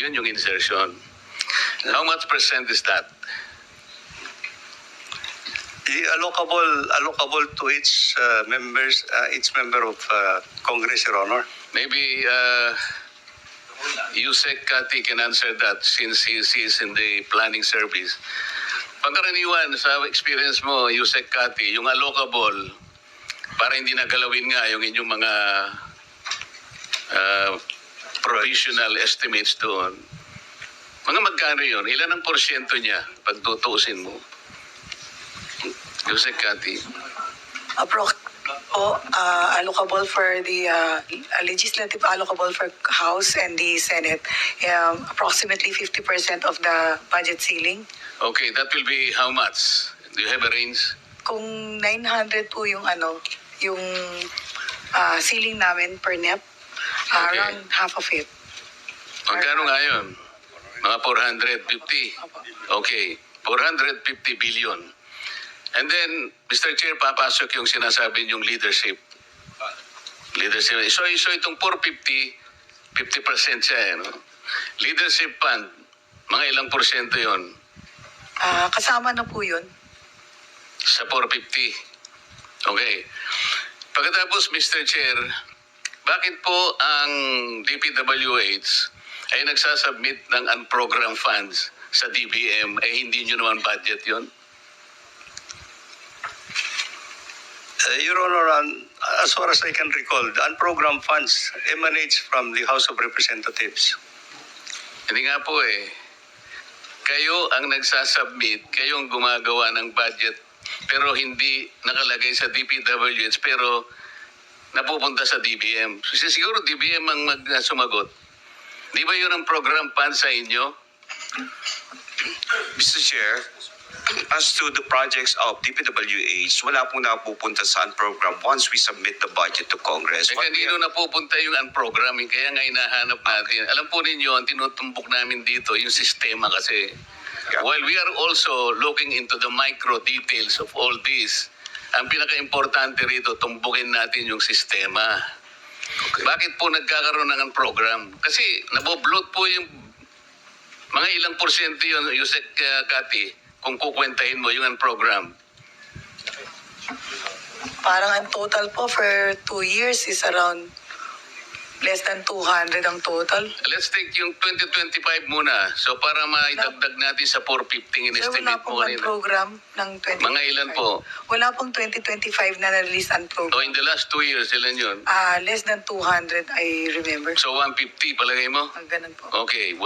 billion yung insertion. How much percent is that? The allocable to each member of Congress, Your Honor. Maybe Yusek Kati can answer that since he is in the planning service. Pagkaraniwan sa experience mo, Yusek Kati, yung allocable, para hindi nagalawin nga yung inyong mga provisional estimates doon. Mga magkano yun? Ilan ang porsyento niya pag tutuusin mo? Yusek Kati. Allocable for the legislative, allocable for House and the Senate, approximately 50% of the budget ceiling. Okay, that will be how much? Do you have a range? Kung 900 po yung yung ceiling namin per NEP, Okay. around half of it. Magkano nga yun? Mga 450. Okay, 450 billion. And then, Mr. Chair, papasok yung sinasabi niyong leadership. Leadership. So itong 450, 50% siya eh, no? Leadership fund, mga ilang porsyento yon Kasama na po yun. sa 450? Okay. Pagkatapos, Mr. Chair, bakit po ang DPWH ay nagsasubmit ng unprogrammed funds sa DBM hindi nyo naman budget yon? Your Honor, as far as I can recall, the unprogrammed funds emanates from the House of Representatives. Hindi nga po eh. Kayo ang nagsasubmit, kayo ang gumagawa ng budget, pero hindi nakalagay sa DPWH, pero napupunta sa DBM. Siguro DBM ang sumagot. Di ba yun ang program fund sa inyo? Mr. Chair, as to the projects of DPWH, wala pong napupunta sa program once we submit the budget to Congress. Eh, kanino napupunta yung unprogramming? Kaya nga hinahanap natin. Alam po ninyo, ang tinutumbok namin dito, yung sistema kasi. Yeah. While we are also looking into the micro details of all this, ang pinaka-importante rito, tumbukin natin yung sistema. Okay. Bakit po nagkakaroon ng program? Kasi nabobloat po yung mga ilang porsyento yun, Yusek Kati, kung kukwentahin mo yung program. Parang ang total po for 2 years is around less than 200 ang total. Let's take yung 2025 muna. So para maidagdag natin sa 450 Sir, wala in-estimate mo pong kanina. program ng 2025. Mga ilan po? Wala pong 2025 na na-release ang O program. in the last 2 years, ilan yun? Less than 200, I remember. So 150 palagay mo? Ang ganun po. Okay.